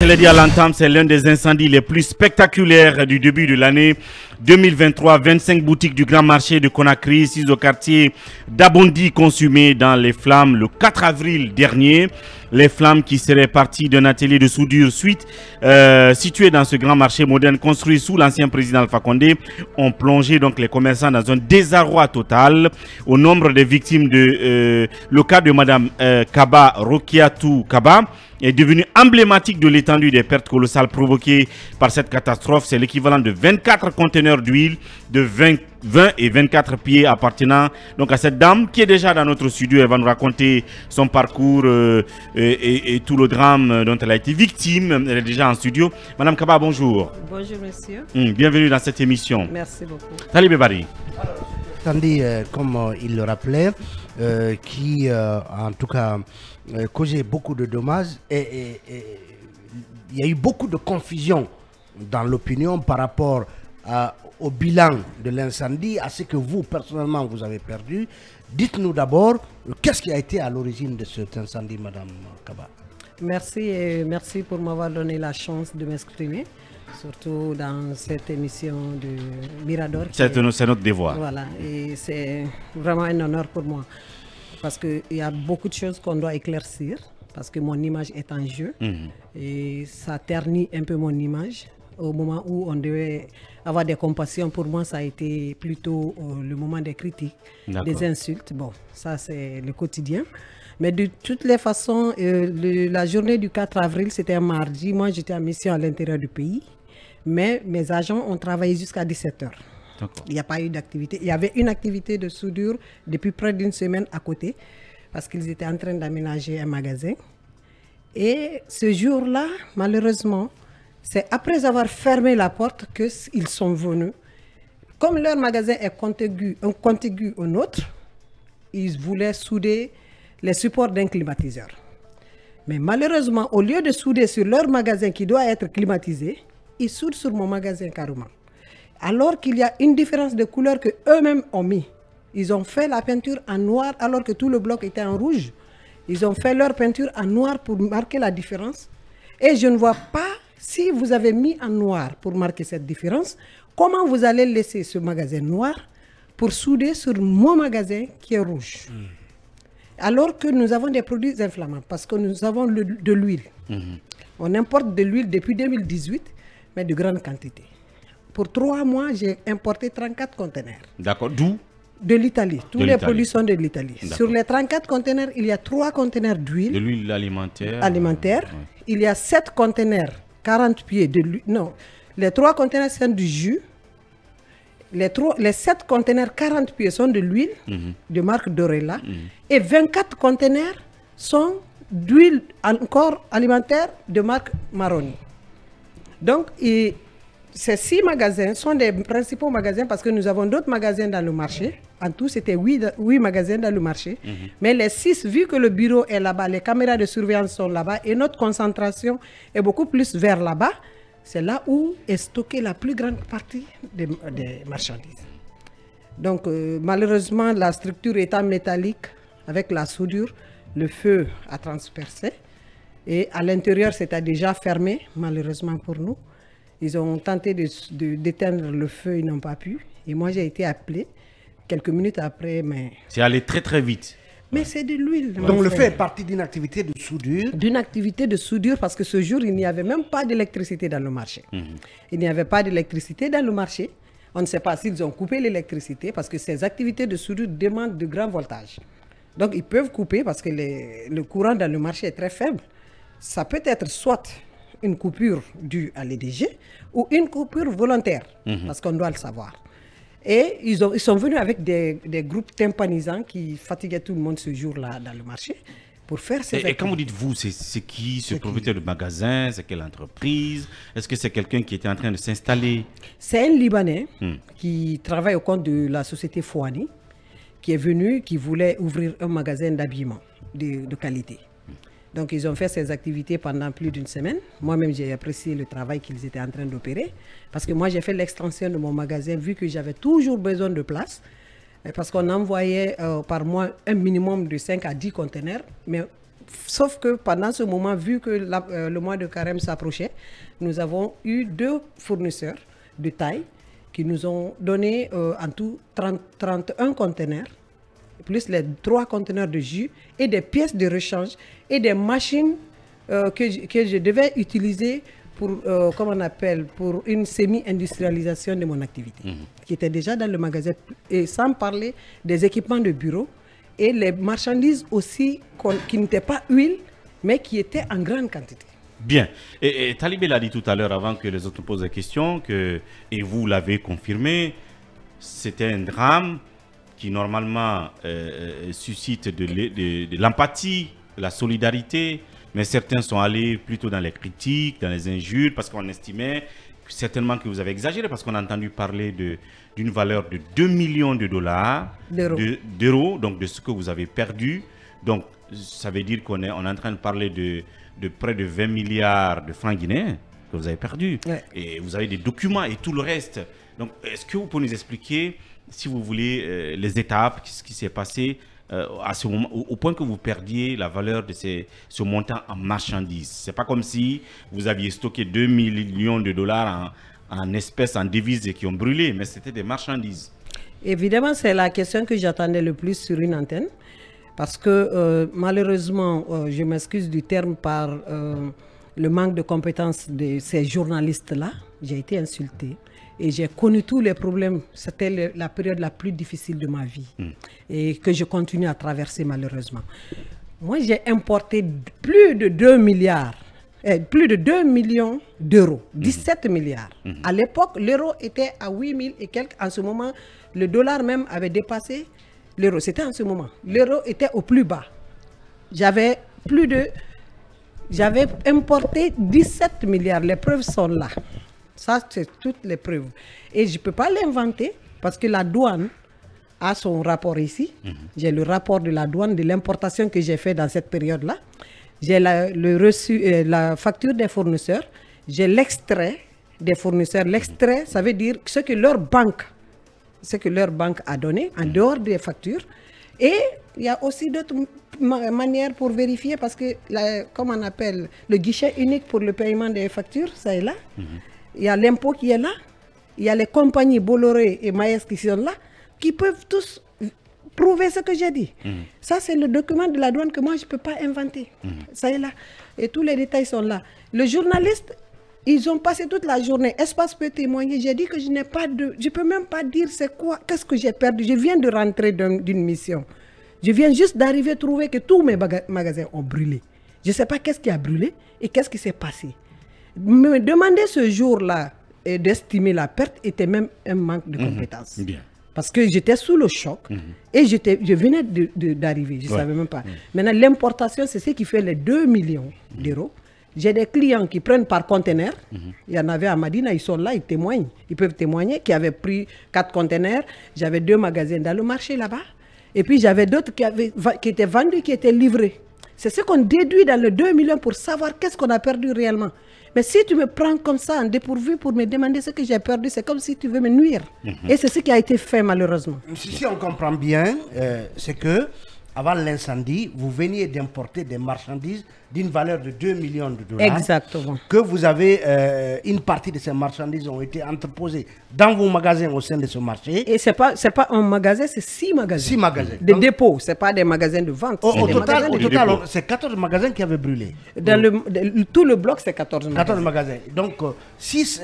l'ai dit à l'entame, c'est l'un des incendies les plus spectaculaires du début de l'année 2023. 25 boutiques du Grand Marché de Conakry, 6 au quartier d'Abondi consumées dans les flammes le 4 avril dernier. Les flammes qui seraient parties d'un atelier de soudure situé dans ce grand marché moderne construit sous l'ancien président Alpha Condé ont plongé donc les commerçants dans un désarroi total. Au nombre des victimes le cas de Madame Kaba Rokiatou Kaba est devenu emblématique de l'étendue des pertes colossales provoquées par cette catastrophe. C'est l'équivalent de 24 conteneurs d'huile de 20 et 24 pieds appartenant donc à cette dame qui est déjà dans notre studio. Elle va nous raconter son parcours et tout le drame dont elle a été victime. Elle est déjà en studio. Madame Kaba, bonjour. Bonjour monsieur. Bienvenue dans cette émission. Merci beaucoup. Salut Bébari. Tandis, comme il le rappelait, qui en tout cas causait beaucoup de dommages et il y a eu beaucoup de confusion dans l'opinion par rapport au bilan de l'incendie, à ce que vous personnellement vous avez perdu. Dites-nous d'abord, qu'est-ce qui a été à l'origine de cet incendie, Madame Kaba? Merci et merci pour m'avoir donné la chance de m'exprimer, surtout dans cette émission de Mirador. C'est notre devoir. Voilà, et c'est vraiment un honneur pour moi. Parce qu'il y a beaucoup de choses qu'on doit éclaircir, parce que mon image est en jeu. Et ça ternit un peu mon image. Au moment où on devait avoir des compassions, pour moi, ça a été plutôt le moment des critiques, des insultes. Bon, ça, c'est le quotidien. Mais de toutes les façons, la journée du 4 avril, c'était un mardi. Moi, j'étais en mission à l'intérieur du pays. Mais mes agents ont travaillé jusqu'à 17 h. Il n'y a pas eu d'activité. Il y avait une activité de soudure depuis près d'une semaine à côté, parce qu'ils étaient en train d'aménager un magasin. Et ce jour-là, malheureusement, c'est après avoir fermé la porte qu'ils sont venus. Comme leur magasin est contigu au nôtre, ils voulaient souder les supports d'un climatiseur. Mais malheureusement, au lieu de souder sur leur magasin qui doit être climatisé, ils soudent sur mon magasin carrément. Alors qu'il y a une différence de couleur que eux-mêmes ont mis. Ils ont fait la peinture en noir alors que tout le bloc était en rouge. Ils ont fait leur peinture en noir pour marquer la différence. Et je ne vois pas, si vous avez mis en noir pour marquer cette différence, comment vous allez laisser ce magasin noir pour souder sur mon magasin qui est rouge. Alors que nous avons des produits inflammables, parce que nous avons de l'huile. On importe de l'huile depuis 2018, mais de grande quantité. Pour 3 mois, j'ai importé 34 conteneurs. D'accord. D'où? De l'Italie. Tous les produits sont de l'Italie. Sur les 34 conteneurs, il y a 3 conteneurs d'huile. De l'huile alimentaire. Ouais. Il y a 7 conteneurs, 40 pieds de l'huile. Non, les 3 conteneurs sont du jus. Les 7 conteneurs 40 pieds sont de l'huile de marque Dorella. Et 24 conteneurs sont d'huile encore alimentaire de marque Maroni. Donc, ces 6 magasins sont des principaux magasins parce que nous avons d'autres magasins dans le marché. En tout, c'était 8 magasins dans le marché. Mais les 6, vu que le bureau est là-bas, les caméras de surveillance sont là-bas et notre concentration est beaucoup plus vers là-bas, c'est là où est stockée la plus grande partie des marchandises. Donc, malheureusement, la structure étant métallique, avec la soudure, le feu a transpercé. Et à l'intérieur, c'était déjà fermé, malheureusement pour nous. Ils ont tenté d'éteindre le feu, ils n'ont pas pu. Et moi, j'ai été appelée quelques minutes après. Mais c'est allé très très vite. Mais c'est de l'huile. Donc le feu est parti d'une activité de soudure. D'une activité de soudure parce que ce jour, il n'y avait même pas d'électricité dans le marché. Il n'y avait pas d'électricité dans le marché. On ne sait pas s'ils ont coupé l'électricité parce que ces activités de soudure demandent de grands voltages. Donc ils peuvent couper parce que le courant dans le marché est très faible. Ça peut être soit une coupure due à l'EDG ou une coupure volontaire, parce qu'on doit le savoir. Et ils sont venus avec des groupes tympanisants qui fatiguaient tout le monde ce jour-là dans le marché pour faire ces activités. Et quand vous dites vous, c'est qui ce propriétaire de magasin? C'est quelle entreprise? Est-ce que c'est quelqu'un qui était en train de s'installer? C'est un Libanais qui travaille au compte de la société Fouani, qui est venu, qui voulait ouvrir un magasin d'habillement de qualité. Donc, ils ont fait ces activités pendant plus d'une semaine. Moi-même, j'ai apprécié le travail qu'ils étaient en train d'opérer. Parce que moi, j'ai fait l'extension de mon magasin, vu que j'avais toujours besoin de place. Parce qu'on envoyait par mois un minimum de 5 à 10 conteneurs. Mais Sauf que pendant ce moment, vu que le mois de carême s'approchait, nous avons eu 2 fournisseurs de taille qui nous ont donné en tout 31 conteneurs, plus les 3 conteneurs de jus et des pièces de rechange et des machines que je devais utiliser pour, pour une semi-industrialisation de mon activité, qui était déjà dans le magasin, et sans parler des équipements de bureau et les marchandises aussi qui n'étaient pas huile, mais qui étaient en grande quantité. Bien. Et Talibé l'a dit tout à l'heure, avant que les autres posent des questions, et vous l'avez confirmé, c'était un drame qui normalement suscite de l'empathie, de la solidarité, mais certains sont allés plutôt dans les critiques, dans les injures, parce qu'on estimait certainement que vous avez exagéré, parce qu'on a entendu parler d'une valeur de 2 millions de dollars, d'euros, donc de ce que vous avez perdu. Donc, ça veut dire qu'on est en train de parler de près de 20 milliards de francs guinéens que vous avez perdu. Ouais. Et vous avez des documents et tout le reste. Donc, est-ce que vous pouvez nous expliquer, si vous voulez, les étapes, ce qui s'est passé à ce moment, au point que vous perdiez la valeur de ce montant en marchandises? C'est pas comme si vous aviez stocké 2 millions de dollars en espèces, en devises qui ont brûlé, mais c'était des marchandises. Évidemment, c'est la question que j'attendais le plus sur une antenne. Parce que malheureusement, je m'excuse du terme par le manque de compétences de ces journalistes-là. J'ai été insultée et j'ai connu tous les problèmes. C'était la période la plus difficile de ma vie et que je continue à traverser malheureusement. Moi, j'ai importé plus de 2 milliards, plus de 2 millions d'euros, 17 milliards. À l'époque, l'euro était à 8 000 et quelques. En ce moment, le dollar même avait dépassé l'euro. C'était en ce moment. L'euro était au plus bas. J'avais importé 17 milliards. Les preuves sont là. Ça, c'est toutes les preuves. Et je ne peux pas l'inventer parce que la douane a son rapport ici. J'ai le rapport de la douane de l'importation que j'ai fait dans cette période-là. J'ai la facture des fournisseurs. J'ai l'extrait des fournisseurs. L'extrait, ça veut dire ce que leur banque a donné en dehors des factures. Et il y a aussi d'autres manières pour vérifier parce que, comme on appelle, le guichet unique pour le paiement des factures, ça est là. Il y a l'impôt qui est là. Il y a les compagnies Bolloré et Maes qui sont là, qui peuvent tous prouver ce que j'ai dit. Ça, c'est le document de la douane que moi, je ne peux pas inventer. Ça est là. Et tous les détails sont là. Le journaliste, ils ont passé toute la journée. Espace peut témoigner. J'ai dit que je n'ai pas de... Je ne peux même pas dire c'est quoi, qu'est-ce que j'ai perdu. Je viens de rentrer d'une mission. Je viens juste d'arriver à trouver que tous mes magasins ont brûlé. Je ne sais pas qu'est-ce qui a brûlé et qu'est-ce qui s'est passé. Me demander ce jour-là d'estimer la perte était même un manque de compétences. Bien. Parce que j'étais sous le choc et je venais d'arriver. Je ne savais même pas. Maintenant, l'importation, c'est ce qui fait les 2 millions d'euros. J'ai des clients qui prennent par conteneur. Il y en avait à Madina, ils sont là, ils témoignent. Ils peuvent témoigner qui avaient pris 4 conteneurs. J'avais 2 magasins dans le marché là-bas. Et puis j'avais d'autres qui étaient vendus, qui étaient livrés. C'est ce qu'on déduit dans le 2 millions pour savoir qu'est-ce qu'on a perdu réellement. Mais si tu me prends comme ça en dépourvu pour me demander ce que j'ai perdu, c'est comme si tu veux me nuire. Et c'est ce qui a été fait malheureusement. Si on comprend bien, c'est que avant l'incendie, vous veniez d'importer des marchandises d'une valeur de 2 millions de dollars. Exactement. Que vous avez, une partie de ces marchandises ont été entreposées dans vos magasins au sein de ce marché. Et ce n'est pas un magasin, c'est 6 magasins. 6 magasins. Des dépôts, ce n'est pas des magasins de vente. Au total, c'est 14 magasins qui avaient brûlé. Dans tout le bloc, c'est 14 magasins. 14 magasins. Donc, 6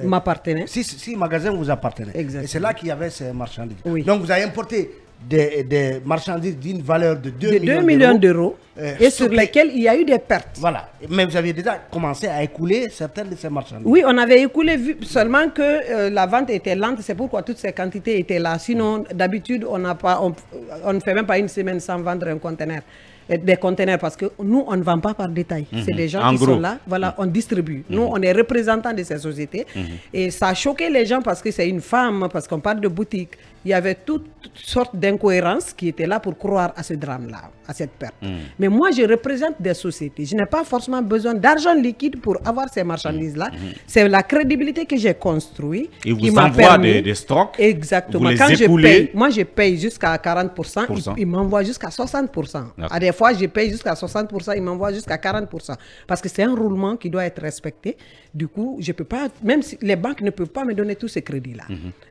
m'appartenaient. 6 magasins vous appartenaient. Exactement. Et c'est là qu'il y avait ces marchandises. Oui. Donc, vous avez importé des marchandises d'une valeur de 2 millions d'euros et sur lesquels il y a eu des pertes. Voilà. Mais vous aviez déjà commencé à écouler certaines de ces marchandises. Oui, on avait écoulé seulement que la vente était lente. C'est pourquoi toutes ces quantités étaient là. Sinon, d'habitude, on ne fait même pas une semaine sans vendre un conteneur. Des conteneurs parce que nous, on ne vend pas par détail. C'est des gens qui sont là, voilà, on distribue. Nous, on est représentants de ces sociétés. Et ça a choqué les gens parce que c'est une femme, parce qu'on parle de boutique. il y avait toutes sortes d'incohérences qui étaient là pour croire à ce drame-là, à cette perte. Mais moi, je représente des sociétés. Je n'ai pas forcément besoin d'argent liquide pour avoir ces marchandises-là. C'est la crédibilité que j'ai construite. Et vous envoient des stocks. Exactement. Vous Quand les je écoulez. paye, moi, je paye jusqu'à 40%. Ils m'envoient jusqu'à 60%. À des fois, je paye jusqu'à 60%. Ils m'envoient jusqu'à 40%. Parce que c'est un roulement qui doit être respecté. Du coup, je peux pas, même si les banques ne peuvent pas me donner tous ces crédits-là.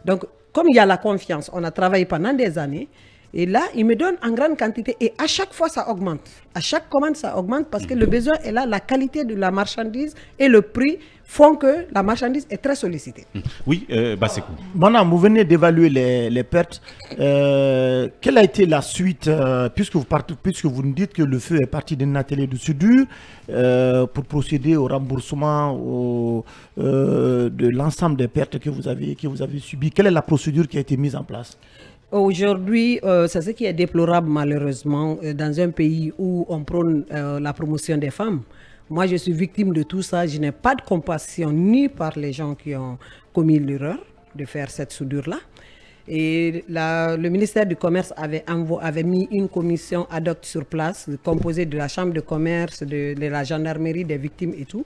Donc, comme il y a la confiance, on a travaillé pendant des années, et là, ils me donnent en grande quantité, et à chaque fois, ça augmente. À chaque commande, ça augmente, parce que le besoin est là, la qualité de la marchandise et le prix font que la marchandise est très sollicitée. Oui, Bassekou. Madame, vous venez d'évaluer les pertes. Quelle a été la suite, puisque vous nous dites que le feu est parti d'un atelier de soudure pour procéder au remboursement de l'ensemble des pertes que vous avez subies. Quelle est la procédure qui a été mise en place? Aujourd'hui, c'est ce qui est déplorable malheureusement dans un pays où on prône la promotion des femmes. Moi, je suis victime de tout ça. Je n'ai pas de compassion ni par les gens qui ont commis l'erreur de faire cette soudure-là. Et le ministère du Commerce avait mis une commission ad hoc sur place, composée de la Chambre de commerce, de la gendarmerie, des victimes et tout.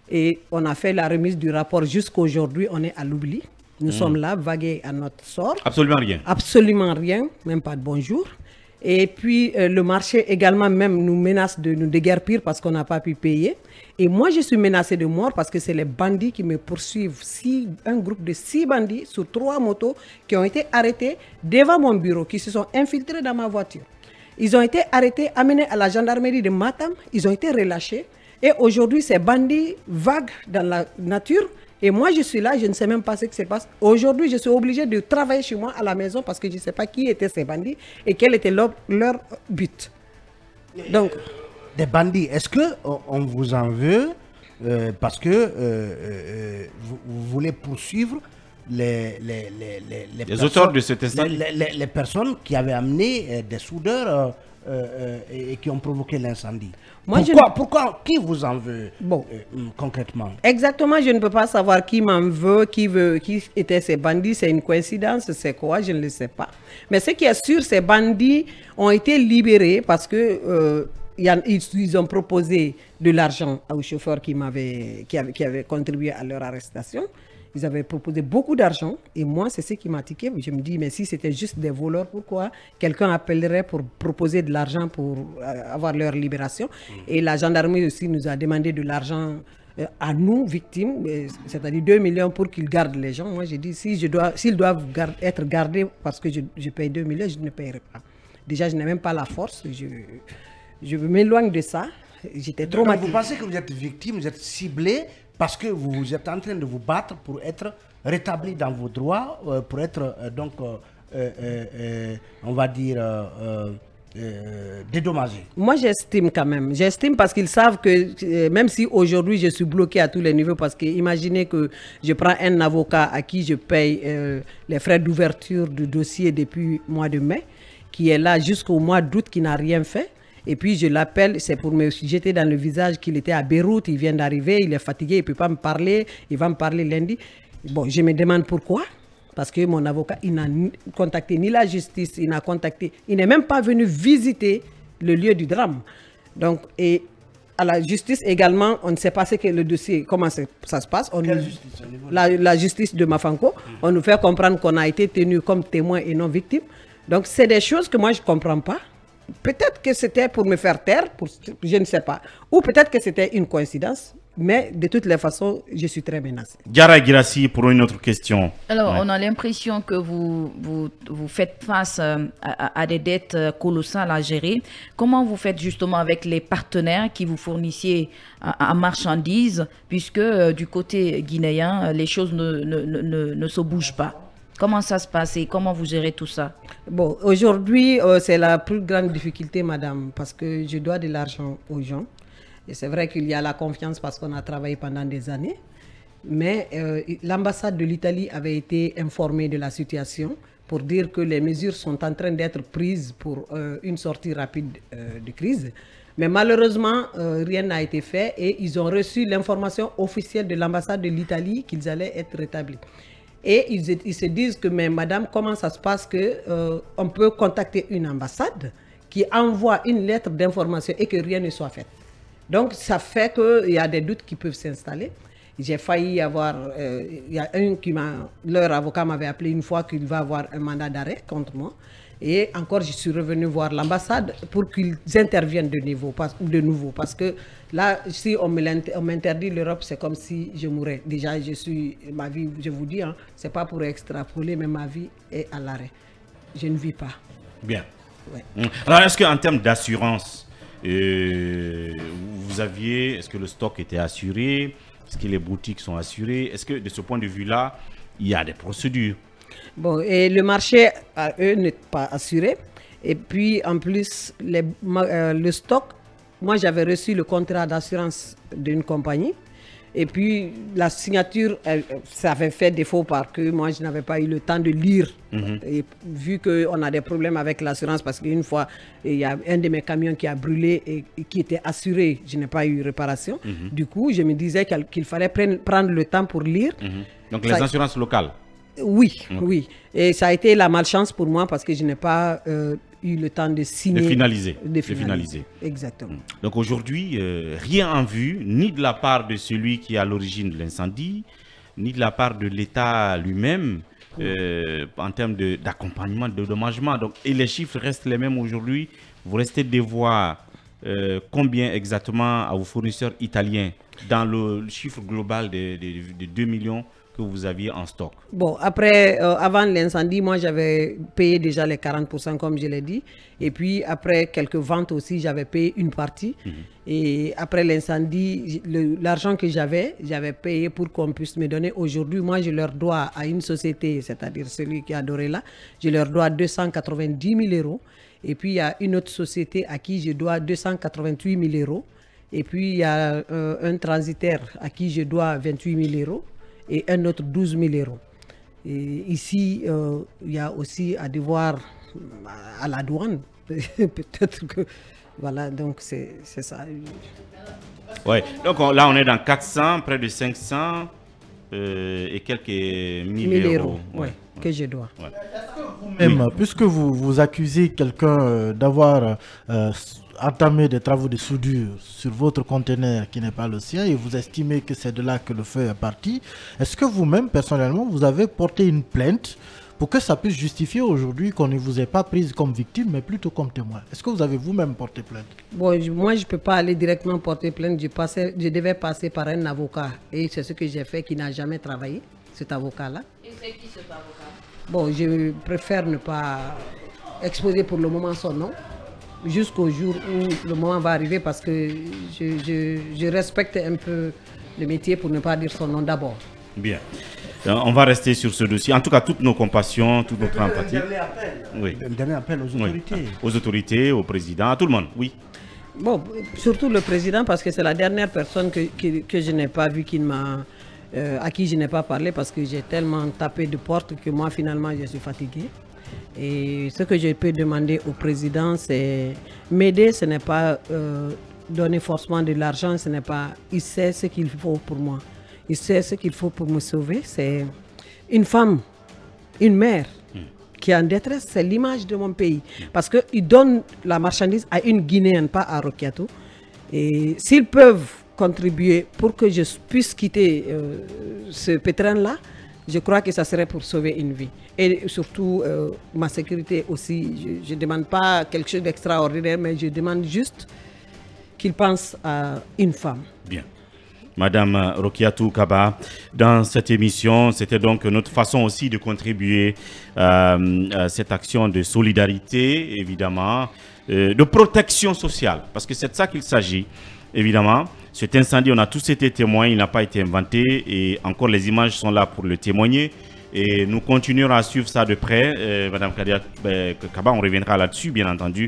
Et on a fait la remise du rapport jusqu'à aujourd'hui. On est à l'oubli. Nous sommes là, vagués à notre sort. Absolument rien. Absolument rien, même pas de bonjour. Et puis, le marché également même nous menace de nous déguerpir parce qu'on n'a pas pu payer. Et moi, je suis menacée de mort parce que c'est les bandits qui me poursuivent. Un groupe de 6 bandits sur 3 motos qui ont été arrêtés devant mon bureau, qui se sont infiltrés dans ma voiture. Ils ont été arrêtés, amenés à la gendarmerie de Matam. Ils ont été relâchés. Et aujourd'hui, ces bandits vaguent dans la nature. Et moi, je suis là, je ne sais même pas ce qui se passe. Aujourd'hui, je suis obligée de travailler chez moi à la maison parce que je ne sais pas qui étaient ces bandits et quel était leur but. Donc, des bandits, est-ce qu'on vous en veut parce que vous voulez poursuivre les auteurs de cet incendie? Les personnes qui avaient amené des soudeurs et qui ont provoqué l'incendie. Pourquoi qui vous en veut concrètement? Exactement, je ne peux pas savoir qui m'en veut, qui étaient ces bandits. C'est une coïncidence, c'est quoi, je ne le sais pas. Mais ce qui est sûr, ces bandits ont été libérés parce que ils ont proposé de l'argent aux chauffeurs qui avaient contribué à leur arrestation. Ils avaient proposé beaucoup d'argent et moi, c'est ce qui m'a tiqué. Je me dis, mais si c'était juste des voleurs, pourquoi quelqu'un appellerait pour proposer de l'argent pour avoir leur libération? Et la gendarmerie aussi nous a demandé de l'argent à nous, victimes, c'est-à-dire 2 millions pour qu'ils gardent les gens. Moi, j'ai dit, s'ils doivent être gardés parce que je paye 2 millions, je ne paierai pas. Déjà, je n'ai même pas la force. Je m'éloigne de ça. J'étais traumatisée. Vous pensez que vous êtes victime, vous êtes ciblé parce que vous êtes en train de vous battre pour être rétabli dans vos droits, pour être on va dire, dédommagé. Moi, j'estime quand même. J'estime parce qu'ils savent que même si aujourd'hui je suis bloqué à tous les niveaux, parce que imaginez que je prends un avocat à qui je paye les frais d'ouverture du dossier depuis le mois de mai, qui est là jusqu'au mois d'août, qui n'a rien fait. Et puis je l'appelle, c'est pour me jeter dans le visage qu'il était à Beyrouth, il vient d'arriver, il est fatigué, il ne peut pas me parler, il va me parler lundi. Bon, je me demande pourquoi. Parce que mon avocat, il n'a contacté ni la justice, il n'est même pas venu visiter le lieu du drame. Donc, et à la justice également, on ne sait pas ce que le dossier, comment ça se passe. La justice de Mafanko, on nous fait comprendre qu'on a été tenu comme témoin et non victime. Donc, c'est des choses que moi, je ne comprends pas. Peut-être que c'était pour me faire taire, je ne sais pas. Ou peut-être que c'était une coïncidence. Mais de toutes les façons, je suis très menacée. Diarra Girassi, pour une autre question. Alors, on a l'impression que vous faites face à des dettes colossales à gérer. Comment vous faites justement avec les partenaires qui vous fournissaient à marchandises, puisque du côté guinéen, les choses ne se bougent pas? Comment ça se passe et comment vous gérez tout ça? Bon, aujourd'hui, c'est la plus grande difficulté, madame, parce que je dois de l'argent aux gens. Et c'est vrai qu'il y a la confiance parce qu'on a travaillé pendant des années. Mais l'ambassade de l'Italie avait été informée de la situation pour dire que les mesures sont en train d'être prises pour une sortie rapide de crise. Mais malheureusement, rien n'a été fait et ils ont reçu l'information officielle de l'ambassade de l'Italie qu'ils allaient être rétablis. Et ils se disent que, mais madame, comment ça se passe que on peut contacter une ambassade qui envoie une lettre d'information et que rien ne soit fait. Donc, ça fait qu'il y a des doutes qui peuvent s'installer. J'ai failli avoir... Il y a un qui leur avocat m'avait appelé une fois qu'il va avoir un mandat d'arrêt contre moi. Et encore, je suis revenu voir l'ambassade pour qu'ils interviennent de nouveau. Parce que là, si on m'interdit l'Europe, c'est comme si je mourais. Déjà, ma vie, je vous dis, hein, c'est pas pour extrapoler, mais ma vie est à l'arrêt. Je ne vis pas. Bien. Ouais. Alors, est-ce qu'en termes d'assurance, vous aviez, est-ce que le stock était assuré? Est-ce que les boutiques sont assurées? Est-ce que de ce point de vue-là, il y a des procédures? Bon, et le marché, à eux, n'est pas assuré. Et puis, en plus, le stock, moi, j'avais reçu le contrat d'assurance d'une compagnie. Et puis, la signature, ça avait fait défaut parce que moi, je n'avais pas eu le temps de lire. Et vu qu'on a des problèmes avec l'assurance, parce qu'une fois, il y a un de mes camions qui a brûlé et qui était assuré, je n'ai pas eu réparation. Du coup, je me disais qu'il fallait prendre le temps pour lire. Donc, les assurances locales? Oui, oui. Et ça a été la malchance pour moi parce que je n'ai pas eu le temps de signer. De finaliser. Exactement. Donc aujourd'hui, rien en vue, ni de la part de celui qui est à l'origine de l'incendie, ni de la part de l'État lui-même, en termes d'accompagnement, de dédommagement. Donc, et les chiffres restent les mêmes aujourd'hui. Vous restez de voir combien exactement à vos fournisseurs italiens dans le chiffre global de 2 millions que vous aviez en stock? Bon, après, avant l'incendie, moi, j'avais payé déjà les 40%, comme je l'ai dit. Et puis, après quelques ventes aussi, j'avais payé une partie. Et après l'incendie, l'argent que j'avais payé pour qu'on puisse me donner. Aujourd'hui, moi, je leur dois à une société, c'est-à-dire celui qui a adoré là, je leur dois 290 000 euros. Et puis, il y a une autre société à qui je dois 288 000 euros. Et puis, il y a un transitaire à qui je dois 28 000 euros. Et un autre 12 000 euros. Et ici, il y a aussi à devoir à la douane. Peut-être que... Voilà, donc c'est ça. Oui, donc là on est dans 400, près de 500 et quelques 1000 euros. Ouais, que je dois. Ouais. Même, puisque vous accusez quelqu'un d'avoir entamé des travaux de soudure sur votre conteneur qui n'est pas le sien et vous estimez que c'est de là que le feu est parti, est-ce que vous-même, personnellement, vous avez porté une plainte pour que ça puisse justifier aujourd'hui qu'on ne vous ait pas prise comme victime, mais plutôt comme témoin? Est-ce que vous avez vous-même porté plainte? Bon, moi, je ne peux pas aller directement porter plainte. Je devais passer par un avocat. Et c'est ce que j'ai fait, qui n'a jamais travaillé, cet avocat-là. Et c'est qui cet avocat? Bon, je préfère ne pas exposer pour le moment son nom, jusqu'au jour où le moment va arriver, parce que je respecte un peu le métier pour ne pas dire son nom d'abord. Bien. On va rester sur ce dossier. En tout cas, toutes nos compassions, toute notre empathie. Un dernier appel aux autorités. Oui. Aux autorités, au président, à tout le monde, oui. Bon, surtout le président, parce que c'est la dernière personne que je n'ai pas vue, à qui je n'ai pas parlé, parce que j'ai tellement tapé de portes que moi, finalement, je suis fatiguée. Et ce que je peux demander au président, c'est m'aider. Ce n'est pas donner forcément de l'argent, ce n'est pas... Il sait ce qu'il faut pour moi. Il sait ce qu'il faut pour me sauver. C'est une femme, une mère qui est en détresse. C'est l'image de mon pays. Parce qu'il donne la marchandise à une Guinéenne, pas à Rokiatou. Et s'ils peuvent contribuer pour que je puisse quitter ce pétrin-là, je crois que ça serait pour sauver une vie. Et surtout, ma sécurité aussi. Je ne demande pas quelque chose d'extraordinaire, mais je demande juste qu'ils pensent à une femme. Bien. Madame Rokiatou Kaba, dans cette émission, c'était donc notre façon aussi de contribuer à cette action de solidarité, évidemment, de protection sociale, parce que c'est de ça qu'il s'agit, évidemment. Cet incendie, on a tous été témoins, il n'a pas été inventé, et encore les images sont là pour le témoigner. Et nous continuerons à suivre ça de près. Madame Kaba, on reviendra là-dessus, bien entendu.